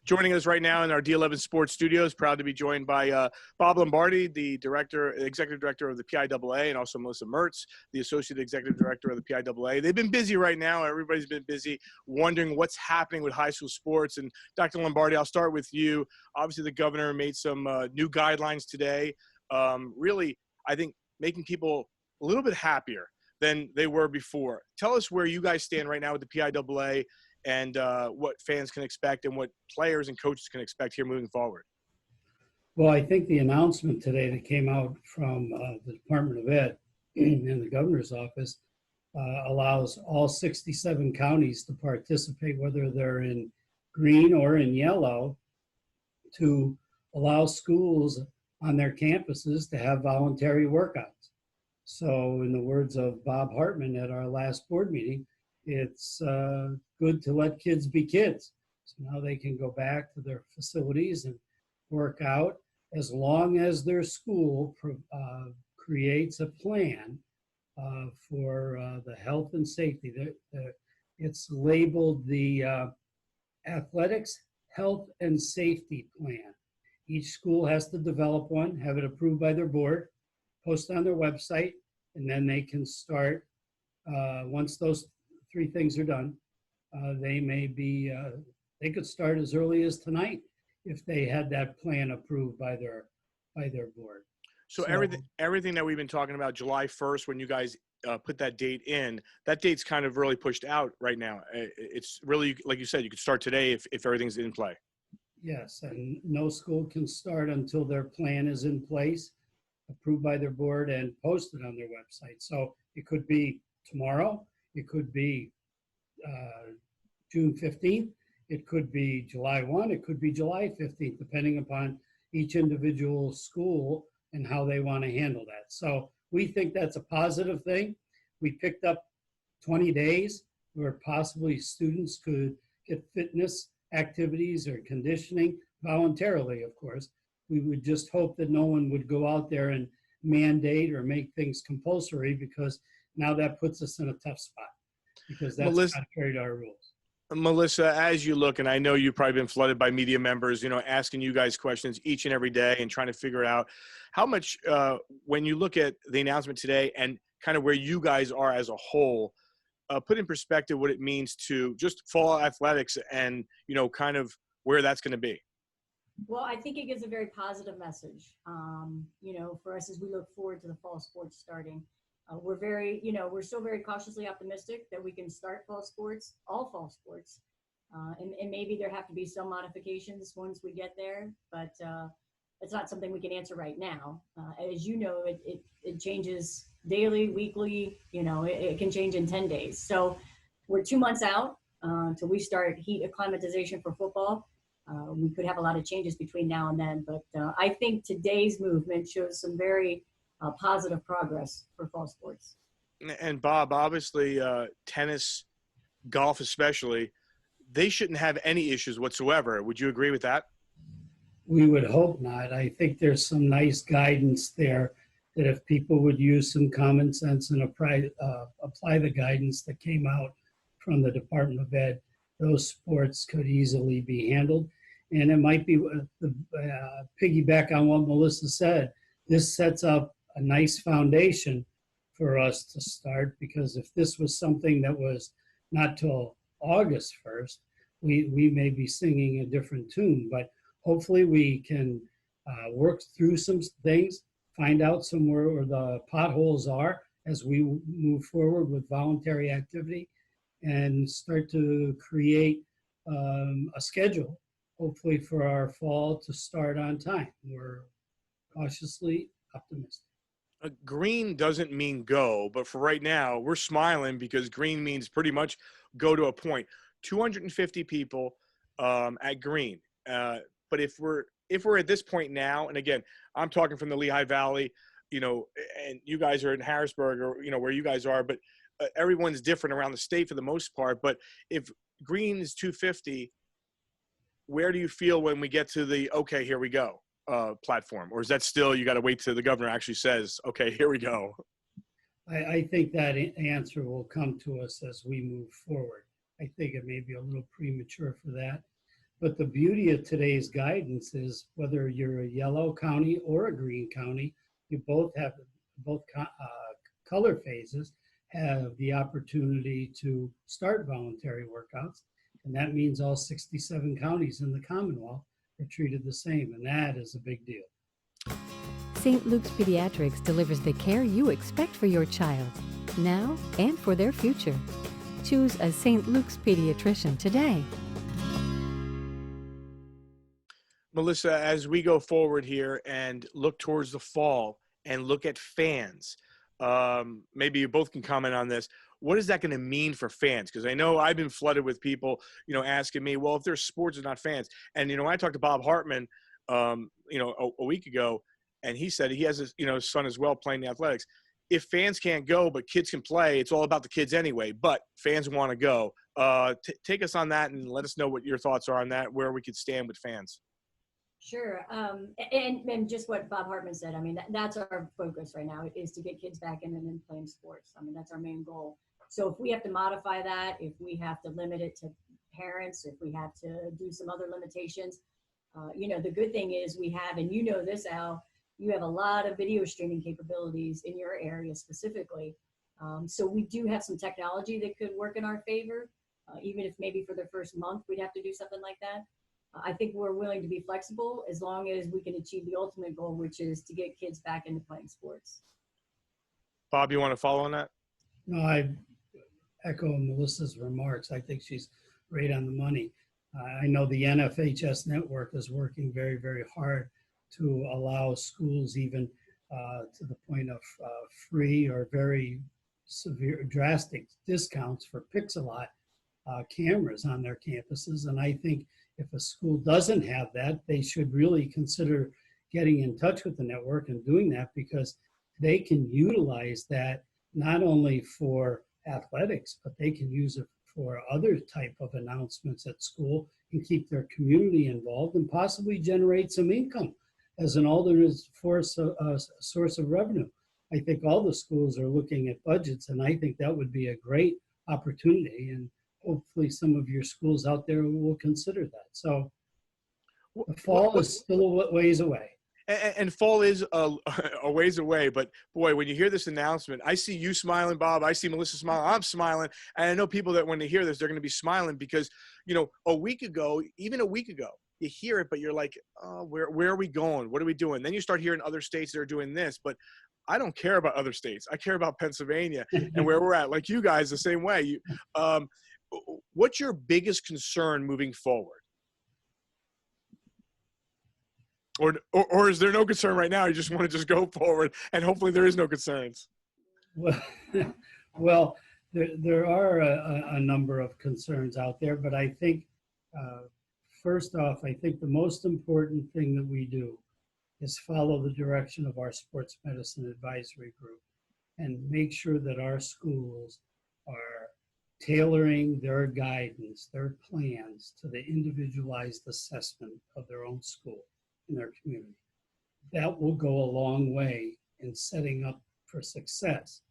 Joining us right now in our D11 Sports Studios, proud to be joined by Bob Lombardi, the Executive Director of the PIAA, and also Melissa Mertz, the Associate Executive Director of the PIAA. They've been busy right now. Everybody's been busy wondering what's happening with high school sports. And Dr. Lombardi, I'll start with you. Obviously, the governor made some new guidelines today. Really, I think, making people a little bit happier than they were before. Tell us where you guys stand right now with the PIAA and what fans can expect and what players and coaches can expect here moving forward. Well, I think the announcement today that came out from the Department of Ed and the governor's office allows all 67 counties to participate, whether they're in green or in yellow, to allow schools on their campuses to have voluntary workouts. So in the words of Bob Hartman at our last board meeting, it's good to let kids be kids. So now they can go back to their facilities and work out as long as their school creates a plan for the health and safety. It's labeled the Athletics Health and Safety Plan. Each school has to develop one, have it approved by their board, post on their website, and then they can start, once those three things are done, they could start as early as tonight if they had that plan approved by their board. So everything that we've been talking about, July 1st, when you guys put that date in, that date's kind of really pushed out right now. It's really, like you said, you could start today if everything's in play. Yes, and no school can start until their plan is in place, approved by their board, and posted on their website. So it could be tomorrow, it could be June 15th, it could be July 1, it could be July 15th, depending upon each individual school and how they want to handle that. So we think that's a positive thing. We picked up 20 days where possibly students could get fitness activities or conditioning voluntarily, of course. We would just hope that no one would go out there and mandate or make things compulsory, because now that puts us in a tough spot, because that's contrary to our rules. Melissa, as you look, and I know you've probably been flooded by media members, asking you guys questions each and every day and trying to figure out how much, when you look at the announcement today and kind of where you guys are as a whole, put in perspective what it means to just fall athletics and, kind of where that's going to be. Well, I think it gives a very positive message, for us as we look forward to the fall sports starting. We're we're still very cautiously optimistic that we can start all fall sports. And maybe there have to be some modifications once we get there, but it's not something we can answer right now. As you know, it changes daily, weekly, it can change in 10 days. So we're 2 months out till we start heat acclimatization for football. We could have a lot of changes between now and then, but I think today's movement shows some very positive progress for fall sports. And Bob, obviously, tennis, golf especially, they shouldn't have any issues whatsoever. Would you agree with that? We would hope not. I think there's some nice guidance there that if people would use some common sense and apply the guidance that came out from the Department of Ed, those sports could easily be handled. And it might be piggyback on what Melissa said. This sets up a nice foundation for us to start, because if this was something that was not till August 1st, we may be singing a different tune. But hopefully we can work through some things, find out somewhere where the potholes are as we move forward with voluntary activity, and start to create a schedule, hopefully for our fall to start on time. We're cautiously optimistic. Green doesn't mean go, but for right now, we're smiling because green means pretty much go to a point. 250 people at green. But if we're at this point now, and again, I'm talking from the Lehigh Valley, and you guys are in Harrisburg, or where you guys are, but everyone's different around the state for the most part. But if green is 250, where do you feel when we get to the okay, here we go platform? Or is that still, you got to wait till the governor actually says, okay, here we go? I think that answer will come to us as we move forward. I think it may be a little premature for that. But the beauty of today's guidance is whether you're a yellow county or a green county, you both color phases have the opportunity to start voluntary workouts. And that means all 67 counties in the Commonwealth are treated the same. And that is a big deal. St. Luke's Pediatrics delivers the care you expect for your child, now and for their future. Choose a St. Luke's pediatrician today. Melissa, as we go forward here and look towards the fall and look at fans, maybe you both can comment on this. What is that going to mean for fans? Because I know I've been flooded with people, asking me, well, if there's sports, it's not fans. And, I talked to Bob Hartman, a week ago, and he said he has his, son as well playing the athletics. If fans can't go, but kids can play, it's all about the kids anyway, but fans want to go. Take us on that and let us know what your thoughts are on that, where we could stand with fans. Sure. And just what Bob Hartman said, that's our focus right now, is to get kids back in and then playing sports. That's our main goal. So if we have to modify that, if we have to limit it to parents, if we have to do some other limitations, the good thing is we have, and this, Al, you have a lot of video streaming capabilities in your area specifically. So we do have some technology that could work in our favor, even if maybe for the first month we'd have to do something like that. I think we're willing to be flexible as long as we can achieve the ultimate goal, which is to get kids back into playing sports. Bob, you want to follow on that? No, I echo Melissa's remarks. I think she's right on the money. I know the NFHS network is working very, very hard to allow schools even to the point of free or very severe, drastic discounts for Pixelot cameras on their campuses. And I think if a school doesn't have that, they should really consider getting in touch with the network and doing that, because they can utilize that not only for athletics, but they can use it for other type of announcements at school and keep their community involved and possibly generate some income as an alternate source of revenue. I think all the schools are looking at budgets, and I think that would be a great opportunity. And hopefully some of your schools out there will consider that. So the fall is still a ways away. And fall is a ways away, but boy, when you hear this announcement, I see you smiling, Bob. I see Melissa smiling. I'm smiling. And I know people that when they hear this, they're going to be smiling because, a week ago, you hear it, but you're like, oh, where are we going? What are we doing? Then you start hearing other states that are doing this, but I don't care about other states. I care about Pennsylvania and where we're at. Like you guys, the same way. What's your biggest concern moving forward? Or is there no concern right now? You just want to go forward, and hopefully there is no concerns. Well, there are a number of concerns out there, but I think first off, I think the most important thing that we do is follow the direction of our sports medicine advisory group and make sure that our schools are tailoring their guidance, their plans to the individualized assessment of their own school in their community. That will go a long way in setting up for success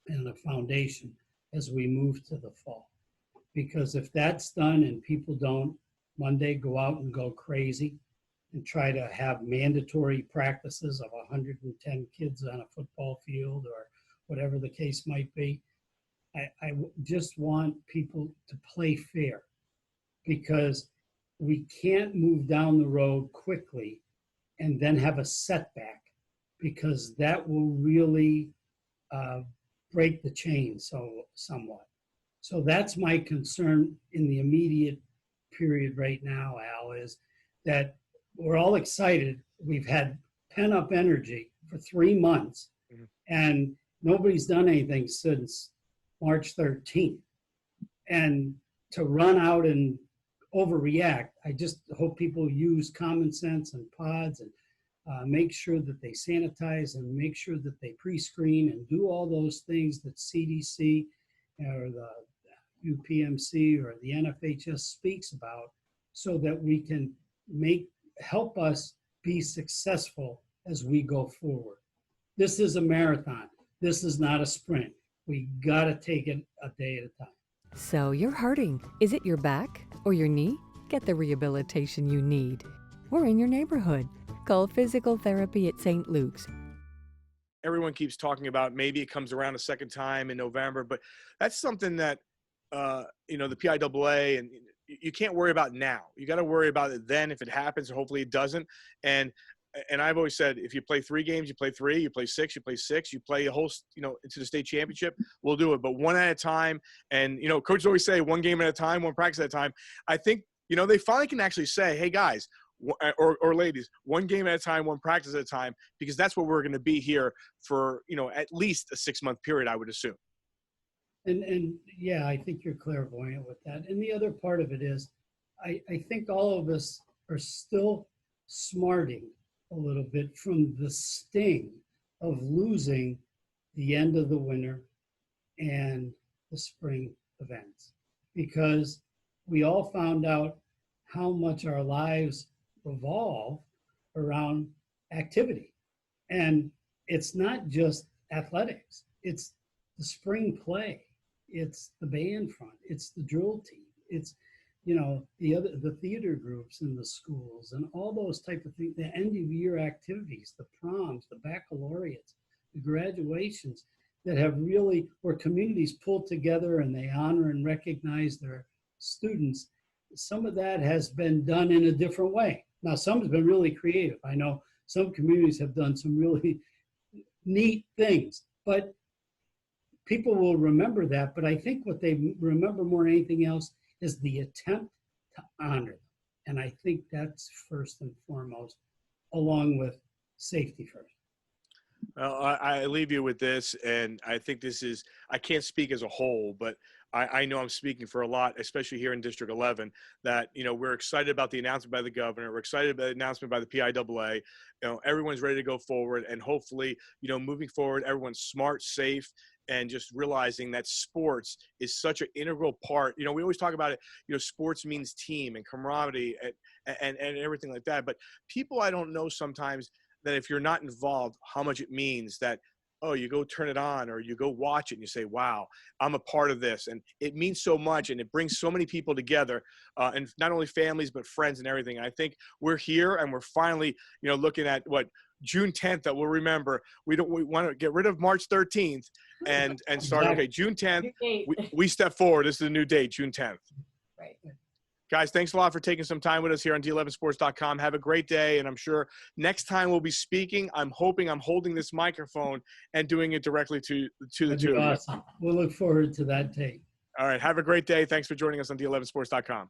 and a foundation as we move to the fall. Because if that's done and people don't Monday go out and go crazy and try to have mandatory practices of 110 kids on a football field or whatever the case might be, I just want people to play fair, because we can't move down the road quickly and then have a setback, because that will really break the chain somewhat. So that's my concern in the immediate period right now, Al, is that we're all excited. We've had pent-up energy for 3 months, and nobody's done anything since March 13th. And to run out and overreact, I just hope people use common sense and pods and make sure that they sanitize and make sure that they pre-screen and do all those things that CDC or the UPMC or the NFHS speaks about, so that we can help us be successful as we go forward. This is a marathon. This is not a sprint. We got to take it a day at a time. So you're hurting. Is it your back or your knee? get the rehabilitation you need. We're in your neighborhood. Call Physical Therapy at St. Luke's. Everyone keeps talking about maybe it comes around a second time in November, but that's something that, the PIAA, and you can't worry about now. You got to worry about it then if it happens, or hopefully it doesn't. And I've always said, if you play 3 games, you play 3, you play 6, you play 6, you play a whole, into the state championship, we'll do it. But one at a time. And, coaches always say 1 game at a time, 1 practice at a time. I think, they finally can actually say, hey guys, or ladies, 1 game at a time, 1 practice at a time, because that's what we're going to be here for, at least a 6-month period, I would assume. And yeah, I think you're clairvoyant with that. And the other part of it is, I think all of us are still smarting a little bit from the sting of losing the end of the winter and the spring events, because we all found out how much our lives revolve around activity. And it's not just athletics, it's the spring play, it's the band front, it's the drill team, it's the theater groups in the schools and all those type of things, the end of year activities, the proms, the baccalaureates, the graduations that have really, where communities pull together and they honor and recognize their students. Some of that has been done in a different way. Now, some has been really creative. I know some communities have done some really neat things, but people will remember that. But I think what they remember more than anything else is the attempt to honor them. And I think that's first and foremost, along with safety first. Well, I leave you with this, and I think this is, I can't speak as a whole, but I know I'm speaking for a lot, especially here in District 11, that, we're excited about the announcement by the governor. We're excited about the announcement by the PIAA. Everyone's ready to go forward, and hopefully, moving forward, everyone's smart, safe, and just realizing that sports is such an integral part. We always talk about it, sports means team and camaraderie and everything like that. But people, I don't know sometimes that if you're not involved, how much it means that, oh, you go turn it on or you go watch it and you say, wow, I'm a part of this. And it means so much, and it brings so many people together, and not only families, but friends and everything. I think we're here, and we're finally, looking at June 10th that we'll remember. We want to get rid of March 13th and start, okay, June 10th, we step forward. This is a new date, June 10th. Right. Guys, thanks a lot for taking some time with us here on D11sports.com. Have a great day, and I'm sure next time we'll be speaking, I'm hoping I'm holding this microphone and doing it directly to the two of you. Awesome. We'll look forward to that day. All right, have a great day. Thanks for joining us on D11sports.com.